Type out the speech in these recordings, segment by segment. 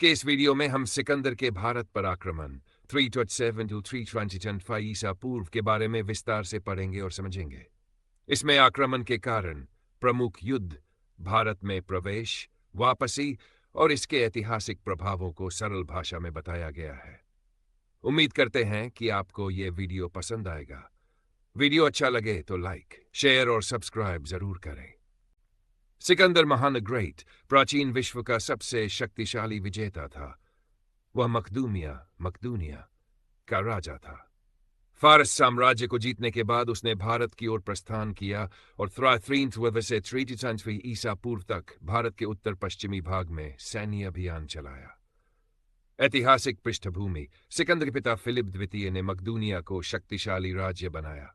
कि इस वीडियो में हम सिकंदर के भारत पर आक्रमण 327 to 325 ईसा पूर्व के बारे में विस्तार से पढ़ेंगे और समझेंगे। इसमें आक्रमण के कारण, प्रमुख युद्ध, भारत में प्रवेश, वापसी और इसके ऐतिहासिक प्रभावों को सरल भाषा में बताया गया है। उम्मीद करते हैं कि आपको ये वीडियो पसंद आएगा। वीडियो अच्छा लगे तो लाइक, शेयर और सब्सक्राइब जरूर करें। सिकंदर महान ग्रेट प्राचीन विश्व का सबसे शक्तिशाली विजेता था। वह मकदूनिया का राजा था। फारस साम्राज्य को जीतने के बाद उसने भारत की ओर प्रस्थान किया और 323 ईसा पूर्व तक भारत के उत्तर पश्चिमी भाग में सैन्य अभियान चलाया। ऐतिहासिक पृष्ठभूमि, सिकंदर के पिता फिलिप द्वितीय ने मकदूनिया को शक्तिशाली राज्य बनाया।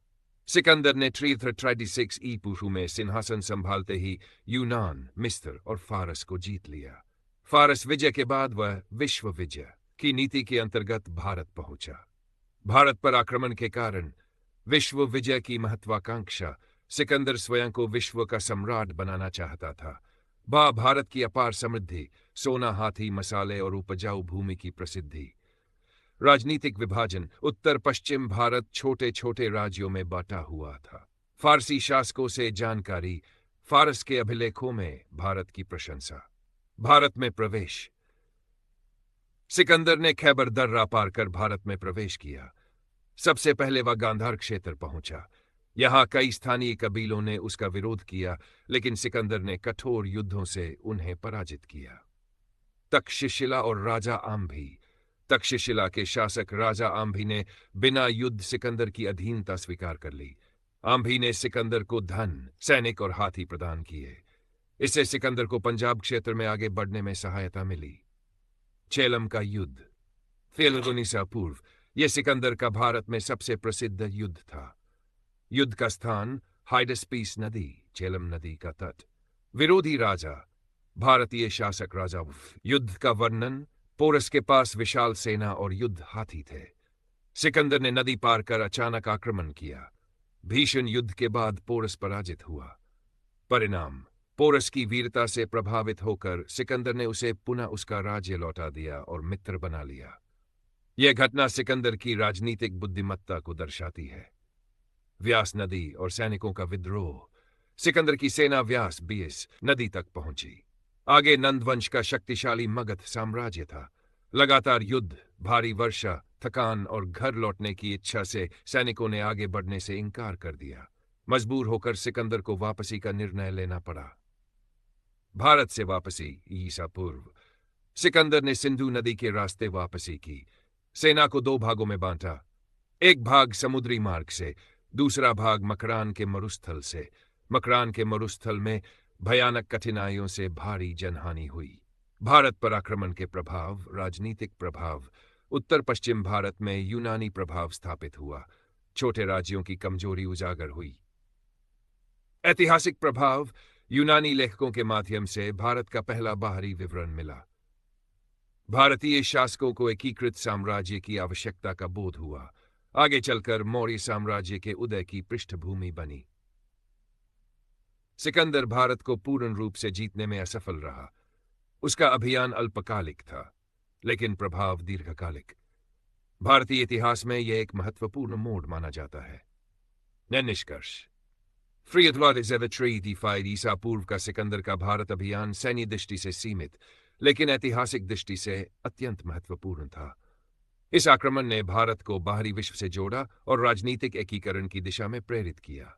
सिकंदर ने 336 ई पूर्व में सिंहासन संभालते ही यूनान, मिस्र और फारस को जीत लिया। फारस विजय के बाद वह विश्व विजय की नीति के अंतर्गत भारत पहुंचा। भारत पर आक्रमण के कारण विश्व विजय की महत्वाकांक्षा, सिकंदर स्वयं को विश्व का सम्राट बनाना चाहता था। भारत की अपार समृद्धि, सोना, हाथी, मसाले और उपजाऊ भूमि की प्रसिद्धि। राजनीतिक विभाजन, उत्तर पश्चिम भारत छोटे छोटे राज्यों में बांटा हुआ था। फारसी शासकों से जानकारी, फारस के अभिलेखों में भारत की प्रशंसा। भारत में प्रवेश, सिकंदर ने खैबर दर्रा पार कर भारत में प्रवेश किया। सबसे पहले वह गांधार क्षेत्र पहुंचा। यहां कई स्थानीय कबीलों ने उसका विरोध किया, लेकिन सिकंदर ने कठोर युद्धों से उन्हें पराजित किया। तक्षशिला और राजा आम्भी, तक्षशिला के शासक राजा आम्भी ने बिना युद्ध सिकंदर की अधीनता स्वीकार कर ली। आम्भी ने सिकंदर को धन, सैनिक और हाथी प्रदान किए। इससे सिकंदर को पंजाब क्षेत्र में आगे बढ़ने में सहायता मिली। झेलम का युद्ध 3 ईसा पूर्व, यह सिकंदर का भारत में सबसे प्रसिद्ध युद्ध था। युद्ध का स्थान हाइडस्पीस नदी, झेलम नदी का तट। विरोधी राजा, भारतीय शासक राजा। युद्ध का वर्णन, पोरस के पास विशाल सेना और युद्ध हाथी थे। सिकंदर ने नदी पार कर अचानक आक्रमण किया। भीषण युद्ध के बाद पोरस पराजित हुआ। परिणाम, पोरस की वीरता से प्रभावित होकर सिकंदर ने उसे पुनः उसका राज्य लौटा दिया और मित्र बना लिया। यह घटना सिकंदर की राजनीतिक बुद्धिमत्ता को दर्शाती है। व्यास नदी और सैनिकों का विद्रोह, सिकंदर की सेना व्यास नदी तक पहुंची। आगे नंदवंश का शक्तिशाली मगध साम्राज्य था। लगातार युद्ध, भारी वर्षा, थकान और घर लौटने की इच्छा से सैनिकों ने आगे बढ़ने से इनकार कर दिया। मजबूर होकर सिकंदर को वापसी का निर्णय लेना पड़ा। भारत से वापसी ईसा पूर्व, सिकंदर ने सिंधु नदी के रास्ते वापसी की। सेना को 2 भागों में बांटा। एक भाग समुद्री मार्ग से, दूसरा भाग मकरान के मरुस्थल से। मकरान के मरुस्थल में भयानक कठिनाइयों से भारी जनहानि हुई। भारत पर आक्रमण के प्रभाव, राजनीतिक प्रभाव, उत्तर पश्चिम भारत में यूनानी प्रभाव स्थापित हुआ। छोटे राज्यों की कमजोरी उजागर हुई। ऐतिहासिक प्रभाव, यूनानी लेखकों के माध्यम से भारत का पहला बाहरी विवरण मिला। भारतीय शासकों को एकीकृत साम्राज्य की आवश्यकता का बोध हुआ। आगे चलकर मौर्य साम्राज्य के उदय की पृष्ठभूमि बनी। सिकंदर भारत को पूर्ण रूप से जीतने में असफल रहा। उसका अभियान अल्पकालिक था, लेकिन प्रभाव दीर्घकालिक। भारतीय इतिहास में यह एक महत्वपूर्ण मोड़ माना जाता है। निष्कर्ष, 335 ईसा पूर्व का सिकंदर का भारत अभियान सैन्य दृष्टि से सीमित, लेकिन ऐतिहासिक दृष्टि से अत्यंत महत्वपूर्ण था। इस आक्रमण ने भारत को बाहरी विश्व से जोड़ा और राजनीतिक एकीकरण की दिशा में प्रेरित किया।